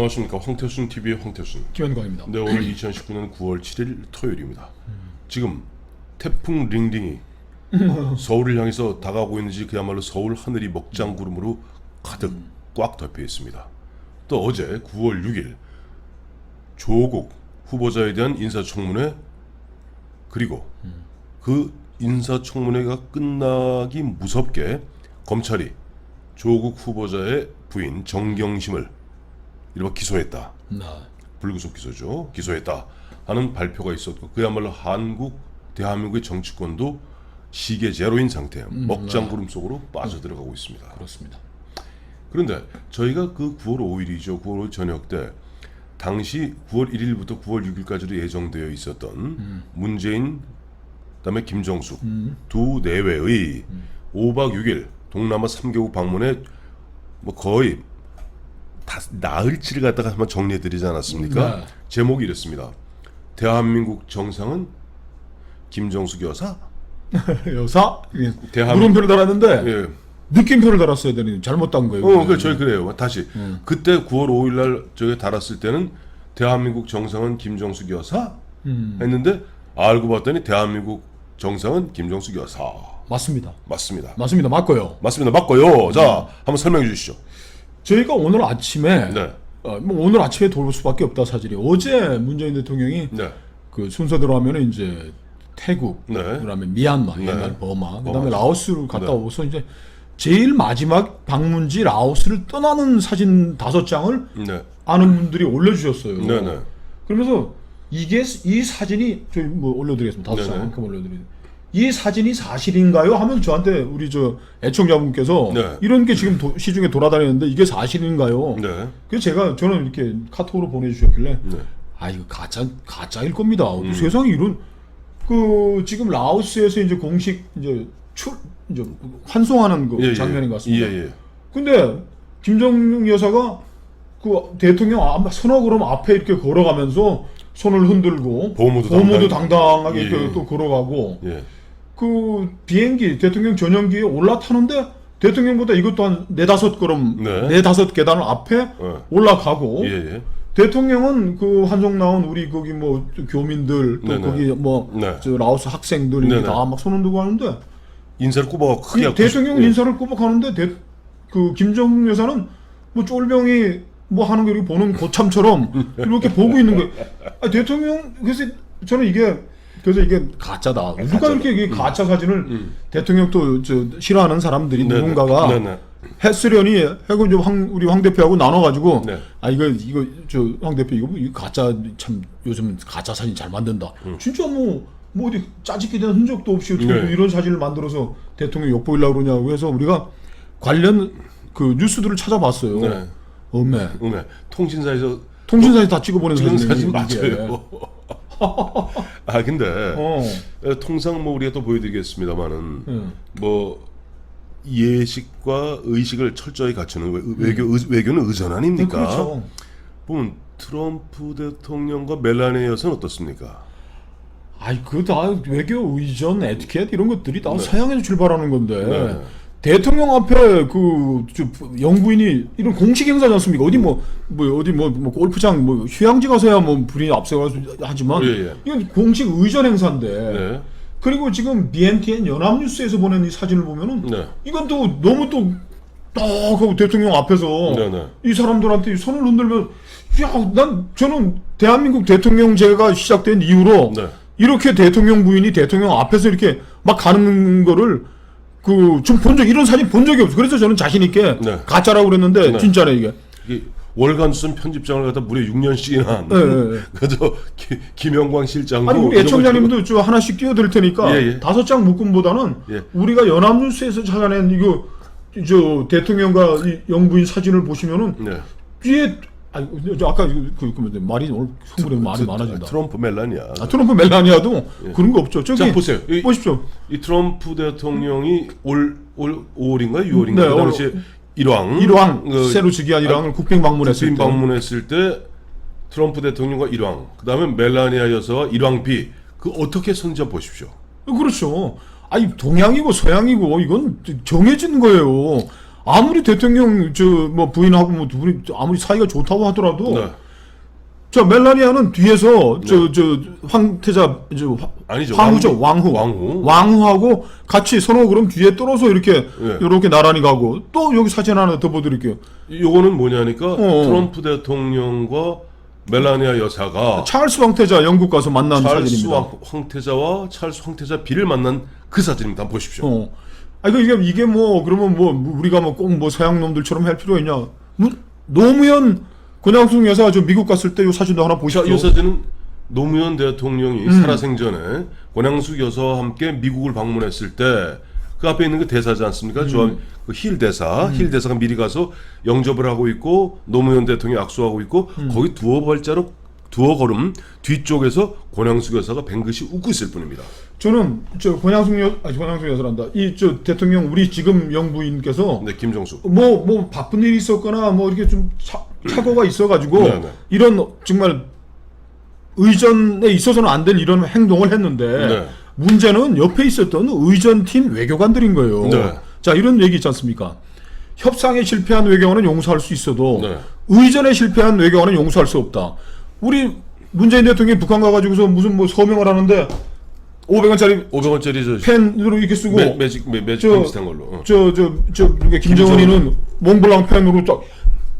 안녕하십니까. 황태순 TV의 황태순 김현광입니다. 네, 오늘 2019년 9월 7일 토요일입니다. 지금 태풍 링링이 서울을 향해서 다가오고 있는지 그야말로 서울 하늘이 먹장구름으로 가득 꽉 덮여 있습니다. 또 어제 9월 6일 조국 후보자에 대한 인사청문회, 그리고 그 인사청문회가 끝나기 무섭게 검찰이 조국 후보자의 부인 정경심을 이른바 기소했다. 불구속 기소죠. 기소했다 하는 발표가 있었고, 그야말로 대한민국의 정치권도 시계 제로인 상태, 먹장구름 속으로 빠져들어가고 있습니다. 그렇습니다. 그런데 저희가 그 9월 5일이죠. 9월 5일 저녁 때 당시 9월 1일부터 9월 6일까지로 예정되어 있었던 문재인, 그다음에 김정숙 두 내외의 5박 6일 동남아 3개국 방문에 뭐 거의 다 나흘치를 갖다가 한번 정리해드리지 않았습니까? 네. 제목이 이랬습니다. 대한민국 정상은 김정숙 여사? 여사? 대한민국- 물음표를 달았는데 예. 느낌표를 달았어야 되는 잘못 단 거예요. 그 저희 그래요. 다시 그때 9월 5일날 저희 달았을 때는 대한민국 정상은 김정숙 여사 했는데 알고 봤더니 대한민국 정상은 김정숙 여사. 맞습니다. 맞습니다. 맞습니다. 맞고요. 맞습니다. 맞고요. 자, 한번 설명해 주시죠. 저희가 오늘 아침에 네. 뭐 오늘 아침에 돌볼 수밖에 없다 사실이. 어제 문재인 대통령이 네. 그 순서대로 하면은 이제 태국, 네. 그다음에 미얀마, 네. 옛날 버마, 그다음에 버마. 라오스를 갔다 네. 오고서 이제 제일 마지막 방문지 라오스를 떠나는 사진 5장을 네. 아는 분들이 올려주셨어요. 네, 네. 그러면서 이 사진이 저희 뭐 올려드리겠습니다. 5장 네네. 만큼 올려드리겠습니다. 이 사진이 사실인가요? 하면 저한테 우리 저 애청자분께서 네. 이런 게 지금 시중에 돌아다니는데 이게 사실인가요? 네. 그래서 저는 이렇게 카톡으로 보내주셨길래 네. 아 이거 가짜일 겁니다. 세상에 이런 지금 라오스에서 이제 공식 이제 환송하는 그 예, 예. 장면인 것 같습니다. 예, 예. 근데 김정숙 여사가 그 대통령 선거그럼 앞에 이렇게 걸어가면서 손을 흔들고 보호무도 당당하게 예, 이렇게 예. 또 걸어가고 예. 그 비행기 대통령 전용기에 올라타는데 대통령보다 이것도 한 4-5걸음 네. 4-5계단을 앞에 올라가고 예, 예. 대통령은 그 환송 나온 우리 거기 뭐 교민들 또 네네. 거기 뭐 네. 저 라오스 학생들 이렇게 네네. 다 막 손 흔들고 하는데 인사를 꼽아가 크게 대통령 예. 인사를 꼬박하는데 그 김정숙 여사는 뭐 쫄병이 뭐 하는 거 이렇게 보는 고참처럼 이렇게 보고 있는 거예요. 대통령 그래서 저는 이게 가짜다. 누가 이렇게 이게 가짜 사진을 대통령 또 싫어하는 사람들이 네네. 누군가가 네네. 했으려니 하고 좀 우리 황 대표하고 나눠가지고 네. 이거 저 황 대표 이거 가짜 참 요즘 가짜 사진 잘 만든다. 진짜 뭐 어디 짜집기 된 흔적도 없이 어떻게 네. 이런 사진을 만들어서 대통령 욕보이려고 그러냐고 해서 우리가 관련 그 뉴스들을 찾아봤어요. 네. 음에 통신사에서 통신사에 다 찍어보낸 찍은 사진이 사진 이게. 맞아요. 아 근데 통상 뭐 우리가 또 보여드리겠습니다만은 뭐 예식과 의식을 철저히 갖추는 외교는 의전 아닙니까? 그렇죠. 보면 트럼프 대통령과 멜라니아 여사는 어떻습니까? 그거 다 외교 의전, 에티켓 이런 것들이 다 네. 서양에서 출발하는 건데 네. 대통령 앞에 영부인이 이런 공식 행사지 않습니까? 어디 뭐 골프장 휴양지 가서야 불이 앞서가서 하지만 예. 이건 공식 의전 행사인데 네. 그리고 지금 BNTN 연합뉴스에서 보낸 이 사진을 보면은 네. 이건 또 너무 또 하고 대통령 앞에서 네. 이 사람들한테 손을 흔들면 저는 대한민국 대통령제가 시작된 이후로 네. 이렇게 대통령 부인이 대통령 앞에서 이렇게 막 가는 거를 좀 이런 사진 본 적이 없어. 그래서 저는 자신 있게 네. 가짜라고 그랬는데 네. 진짜네 이게. 이게 월간 수준 편집장을 갖다 무려 6년씩이나 한. 네. 그래서 김영광 실장도 아니 우리 애청자님도 좀 하나씩 띄워드릴 테니까 예. 5장 묶음보다는 예. 우리가 연합뉴스에서 찾아낸 이거 대통령과 이 영부인 사진을 보시면은 네. 뒤에 아까 말이 오늘 흥분해서 말이 많아진다. 트럼프 멜라니아. 트럼프 멜라니아도 그런 거 없죠. 저기 자 보세요. 보십시오. 이 트럼프 대통령이 올 5월인가 6월인가 네, 그 당시에 일왕 새로 즉위한 일왕을 국빈 방문했을 때 방문했을 때 트럼프 대통령과 일왕, 그다음에 멜라니아 여사와 일왕 비 어떻게 선지 보십시오. 그렇죠. 동양이고 서양이고 이건 정해진 거예요. 아무리 대통령 저 뭐 부인하고 뭐 두 분이 아무리 사이가 좋다고 하더라도 네. 저 멜라니아는 뒤에서 네. 저 황태자 아니죠. 황후죠. 왕후하고 같이 서로 그럼 뒤에 떨어서 이렇게 네. 이렇게 나란히 가고 또 여기 사진 하나 더 보여드릴게요. 요거는 뭐냐니까 트럼프 대통령과 멜라니아 여사가 찰스 황태자 영국 가서 만난 찰스 사진입니다. 황태자와 찰스 황태자 비를 만난 그 사진입니다. 한번 보십시오. 아니 이게 뭐 그러면 뭐 우리가 뭐 꼭 뭐 서양 놈들처럼 할 필요 있냐? 노무현 권양숙 여사 저 미국 갔을 때 이 사진도 하나 보시죠. 이 사진은 노무현 대통령이 살아생전에 권양숙 여사와 함께 미국을 방문했을 때 그 앞에 있는 그 대사지 않습니까? 그 힐 대사, 힐 대사가 미리 가서 영접을 하고 있고 노무현 대통령이 악수하고 있고 거기 두어 걸음 뒤쪽에서 권양숙 여사가 뱅긋이 웃고 있을 뿐입니다. 저는 저 권양숙 여사란다. 이 저 대통령 우리 지금 영부인께서 네, 김정숙. 뭐 바쁜 일이 있었거나 뭐 이렇게 좀 착오가 있어가지고 네네. 이런 정말 의전에 있어서는 안 될 이런 행동을 했는데 네. 문제는 옆에 있었던 의전팀 외교관들인 거예요. 네. 자 이런 얘기 있지 않습니까? 협상에 실패한 외교관은 용서할 수 있어도 네. 의전에 실패한 외교관은 용서할 수 없다. 우리 문재인 대통령이 북한 가가지고서 무슨 뭐 서명을 하는데 500원짜리 펜으로 이렇게 쓰고 매직 펜 비슷한 걸로. 그러니까 김정은이는 몽블랑 펜으로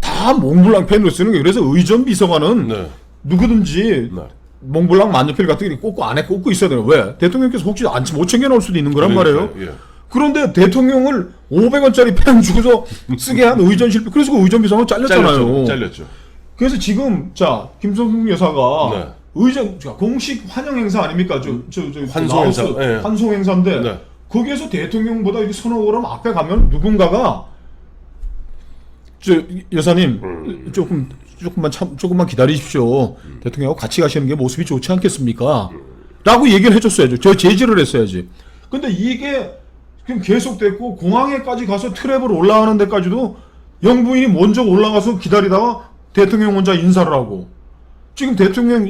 다 몽블랑 펜으로 쓰는 거예요. 그래서 의전 비서관은 네. 누구든지 네. 몽블랑 만년필 같은 게 꽂고 안에 꽂고 있어야 돼요. 왜? 대통령께서 혹시 못 챙겨 놓을 수도 있는 거란 말이에요. 예. 그런데 대통령을 500원짜리 펜 주고서 쓰게 한 의전 실패. 그래서 그 의전 비서관은 잘렸잖아요. 잘렸죠. 그래서 지금 자 김성숙 여사가 네. 의전 공식 환영 행사 아닙니까? 환송 행사. 네. 환송 행사인데 네. 거기에서 대통령보다 이렇게 선호 그럼 앞에 가면 누군가가 여사님 조금만 기다리십시오. 대통령하고 같이 가시는 게 모습이 좋지 않겠습니까? 라고 얘기를 해줬어야죠. 저 제지를 했어야지. 근데 이게 지금 계속됐고 공항에까지 가서 트랩을 올라가는 데까지도 영부인이 먼저 올라가서 기다리다가 대통령 혼자 인사를 하고 지금 대통령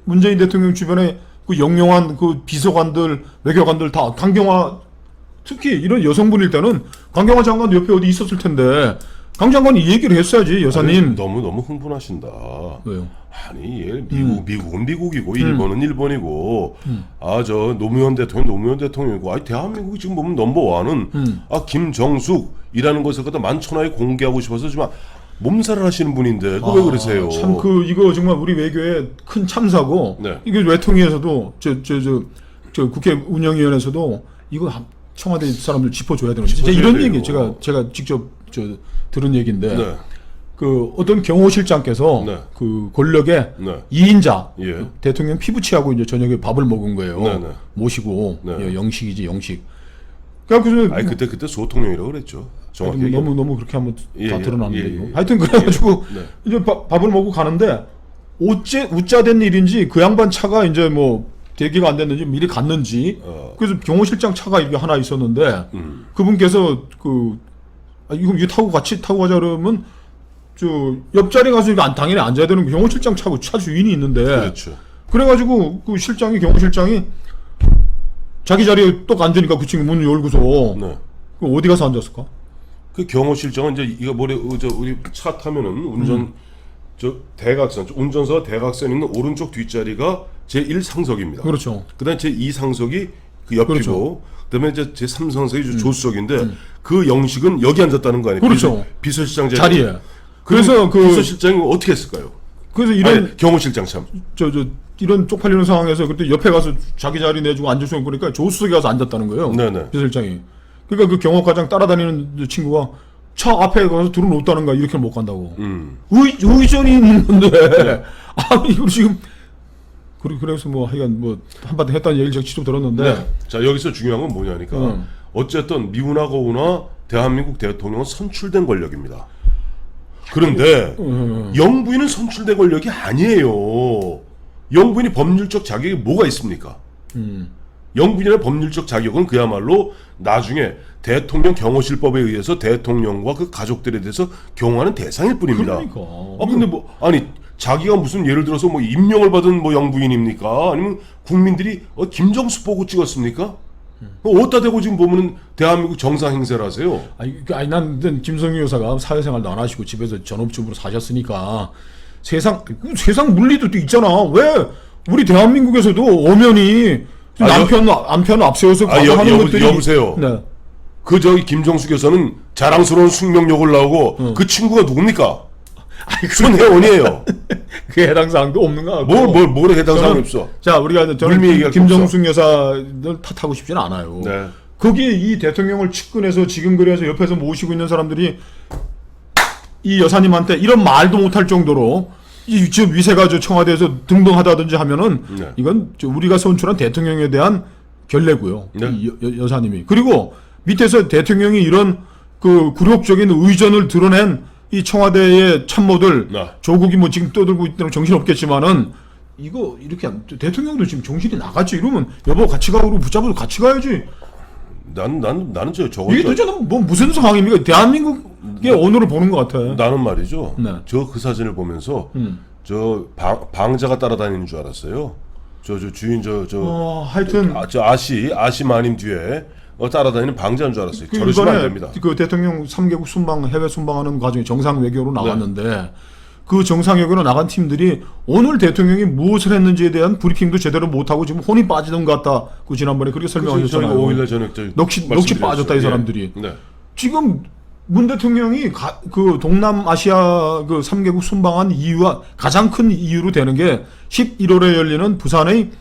문재인 대통령 주변에 그 영영한 그 비서관들 외교관들 다 강경화 특히 이런 여성분일 때는 강경화 장관 옆에 어디 있었을 텐데 강 장관이 이 얘기를 했어야지 여사님. 너무 흥분하신다. 왜요? 아니 미국은 미국이고 일본은 일본이고 저 노무현 대통령이고 대한민국이 지금 보면 넘버원은 김정숙이라는 것을 갖다 만천하에 공개하고 싶어서 지금 몸살을 하시는 분인데 왜 그러세요? 참 이거 정말 우리 외교의 큰 참사고 네. 이게 외통위에서도 저 국회 운영위원회에서도 이거 청와대 사람들 짚어줘야 되는 거죠. 이런 얘기 제가 직접 들은 얘기인데 네. 그 어떤 경호실장께서 네. 그 권력의 네. 2인자 예. 대통령 피부치하고 이제 저녁에 밥을 먹은 거예요. 네, 네. 모시고 네. 영식이지 영식. 그래서 그때 소통령이라고 그랬죠. 정확히 너무 그렇게 하면 다 드러나는데 이거. 하여튼 그래가지고 네. 이제 밥을 먹고 가는데 우짜된 일인지 그 양반 차가 이제 뭐 대기가 안 됐는지 미리 갔는지 그래서 경호실장 차가 이게 하나 있었는데 그분께서 이거 타고 같이 타고 가자 그러면 저 옆자리 가서 당연히 앉아야 되는 경호실장 차고 차 주인이 있는데 그렇죠. 그래가지고 그 경호실장이 자기 자리에 똑 앉으니까 그 친구 문 열고서 네. 그럼 어디 가서 앉았을까? 그 경호실장은 이제 이거 우리 차 타면은 운전석 대각선 있는 오른쪽 뒷자리가 제1상석입니다. 그렇죠. 그다음에 제2상석이 그 옆이고 그렇죠. 그다음에 이제 제3상석이 조수석인데 그 영식은 여기 앉았다는 거 아니에요? 그렇죠. 비서실장 자리에. 그래서 비서실장이 어떻게 했을까요? 그래서 이런 경호실장 참. 이런 쪽팔리는 상황에서 그때 옆에 가서 자기 자리 내주고 앉을 수 있으니까 조수석에 가서 앉았다는 거예요. 네네. 비서실장이. 그러니까 그 경호과장 따라다니는 친구가 차 앞에 가서 들어놓았다는 거야. 이렇게 못 간다고. 의전이 있는 건데. 네. 이거 지금 그래서 뭐 하여간 뭐 한바탕 했다는 얘기를 제가 직접 들었는데. 네. 자 여기서 중요한 건 뭐냐니까 어쨌든 미우나 거우나 대한민국 대통령은 선출된 권력입니다. 그런데 영부인은 선출된 권력이 아니에요. 영부인이 법률적 자격이 뭐가 있습니까? 영부인의 법률적 자격은 그야말로 나중에 대통령 경호실법에 의해서 대통령과 그 가족들에 대해서 경호하는 대상일 뿐입니다. 그러니까. 근데 자기가 무슨 예를 들어서 뭐 임명을 받은 뭐 영부인입니까? 아니면 국민들이 김정수 보고 찍었습니까? 어디다 대고 지금 보면은 대한민국 정상 행세를 하세요. 아니 난 김성유 여사가 사회생활도 안 하시고 집에서 전업주부로 사셨으니까 세상 물리도 또 있잖아. 왜 우리 대한민국에서도 엄연히 남편 앞세워서 하는 것들이 여보세요. 네. 그 저기 김정숙 여사는 자랑스러운 숙명역을 나오고 그 친구가 누굽니까? 손혜원이에요. 그게 해당 사항도 없는 거 같고. 뭘 해당 사항이 없어. 자, 우리가 저는 김정숙 여사를 탓하고 싶지는 않아요. 네. 거기에 이 대통령을 측근해서 지금 그래서 옆에서 모시고 있는 사람들이 이 여사님한테 이런 말도 못할 정도로 이 지금 위세가 저 청와대에서 등등하다든지 하면은 네. 이건 우리가 선출한 대통령에 대한 결례고요. 네. 이 여사님이. 그리고 밑에서 대통령이 이런 그 굴욕적인 의전을 드러낸 이 청와대의 참모들 네. 조국이 뭐 지금 떠들고 있다는 정신 없겠지만은 이거 이렇게 대통령도 지금 정신이 나갔지. 이러면 여보 같이 가고 그러고 붙잡아서 같이 가야지. 나는 저거 이게 도대체 뭐 무슨 상황입니까? 대한민국의 언어를 보는 것 같아. 나는 말이죠. 네. 저 그 사진을 보면서 저 방자가 따라다니는 줄 알았어요. 저 주인 하여튼 저 아시 마님 뒤에 따라다니는 방자인 줄 알았어요. 그 저러시면 안 이번에 됩니다. 그 대통령 3개국 순방 해외 순방하는 과정에 정상 외교로 나갔는데 그 정상 외교로 나간 팀들이 오늘 대통령이 무엇을 했는지에 대한 브리핑도 제대로 못하고 지금 혼이 빠지는 것 같다. 그 지난번에 그렇게 설명하셨잖아요. 5일날 저녁 넋이 빠졌다 이 사람들이. 네. 지금 문 대통령이 그 동남아시아 그 3개국 순방한 이유와 가장 큰 이유로 되는 게 11월에 열리는 부산의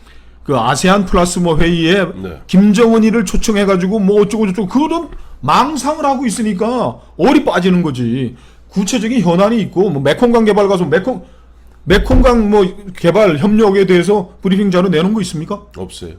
그 아세안 플러스 뭐 회의에 네. 김정은이를 초청해가지고 뭐 어쩌고 저쩌고 그런 망상을 하고 있으니까 얼이 빠지는 거지. 구체적인 현안이 있고 뭐 메콩강 개발 가서 메콩강 뭐 개발 협력에 대해서 브리핑 자료 내놓은 거 있습니까? 없어요.